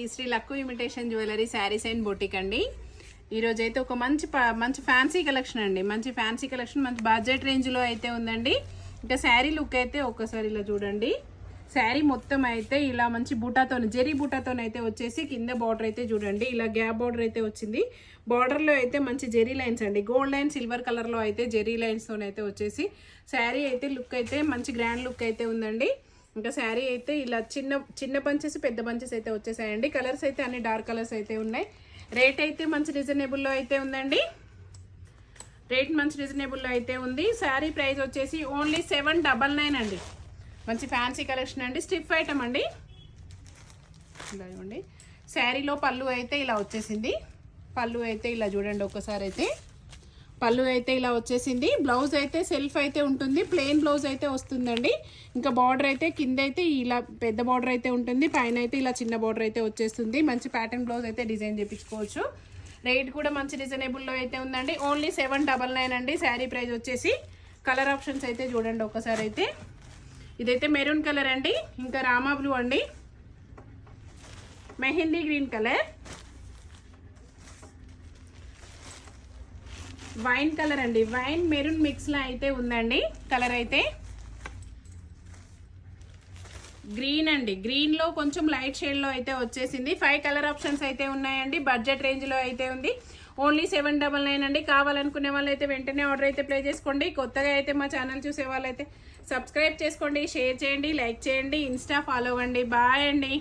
ఈ Shri Lakku imitation jewellery saris and boutique అండి. ఈరోజు అయితే ఒక మంచి ఫ్యాన్సీ కలెక్షన్ అండి. మంచి ఫ్యాన్సీ కలెక్షన్, మంచి బడ్జెట్ రేంజ్లో అయితే ఉందండి. ఇంకా శారీ లుక్ అయితే ఒక్కసారి ఇలా చూడండి. శారీ మొత్తం అయితే ఇలా మంచి బూటాతో, జెరీ బూటాతో అయితే వచ్చేసి కింద బార్డర్ అయితే చూడండి ఇలా గ్యాప్ బార్డర్ అయితే వచ్చింది. బార్డర్లో అయితే మంచి జెరీ లైన్స్ అండి, గోల్డ్ లైన్ సిల్వర్ కలర్లో అయితే జెరీ లైన్స్తో అయితే వచ్చేసి శారీ అయితే లుక్ అయితే మంచి గ్రాండ్ లుక్ అయితే ఉందండి. ఇంకా శారీ అయితే ఇలా చిన్న బంచెస్ పెద్ద బంచెస్ అయితే వచ్చేసాయండి. కలర్స్ అయితే అన్ని డార్క్ కలర్స్ అయితే ఉన్నాయి. రేట్ అయితే మంచి రీజనబుల్లో అయితే ఉందండి. రేట్ మంచి రీజనబుల్లో అయితే ఉంది. శారీ ప్రైస్ వచ్చేసి ఓన్లీ 799 అండి. మంచి ఫ్యాన్సీ కలెక్షన్ అండి. స్టిఫ్ ఐటమ్ అండి. ఇలా ఇవ్వండి. శారీలో పళ్ళు అయితే ఇలా వచ్చేసింది. పళ్ళు అయితే ఇలా చూడండి ఒకసారి అయితే. పళ్ళు అయితే ఇలా వచ్చేసింది. బ్లౌజ్ అయితే సెల్ఫ్ అయితే ఉంటుంది, ప్లెయిన్ బ్లౌజ్ అయితే వస్తుందండి. ఇంకా బార్డర్ అయితే కింద అయితే ఇలా పెద్ద బార్డర్ అయితే ఉంటుంది, పైన అయితే ఇలా చిన్న బార్డర్ అయితే వచ్చేస్తుంది. మంచి ప్యాటర్న్ బ్లౌజ్ అయితే డిజైన్ చేయించుకోవచ్చు. రేట్ కూడా మంచి రీజనబుల్లో అయితే ఉందండి. ఓన్లీ 799 అండి. శారీ ప్రైస్ వచ్చేసి. కలర్ ఆప్షన్స్ అయితే చూడండి ఒకసారి అయితే. ఇదైతే మెరూన్ కలర్ అండి, ఇంకా రామా బ్లూ అండి, mehndi green colour, wine colour అండి, వైన్ మెరూన్ మిక్స్లో అయితే ఉందండి. కలర్ అయితే గ్రీన్ అండి, గ్రీన్లో కొంచెం లైట్ షేడ్లో అయితే వచ్చేసింది. 5 కలర్ ఆప్షన్స్ అయితే ఉన్నాయండి. బడ్జెట్ రేంజ్లో అయితే ఉంది. ఓన్లీ 799 అండి. కావాలనుకునే వాళ్ళు అయితే వెంటనే ఆర్డర్ అయితే ప్లే చేసుకోండి. కొత్తగా అయితే మా ఛానల్ చూసే వాళ్ళైతే సబ్స్క్రైబ్ చేసుకోండి, షేర్ చేయండి, లైక్ చేయండి, ఇన్స్టా ఫాలో అవ్వండి. బాయ్ అండి.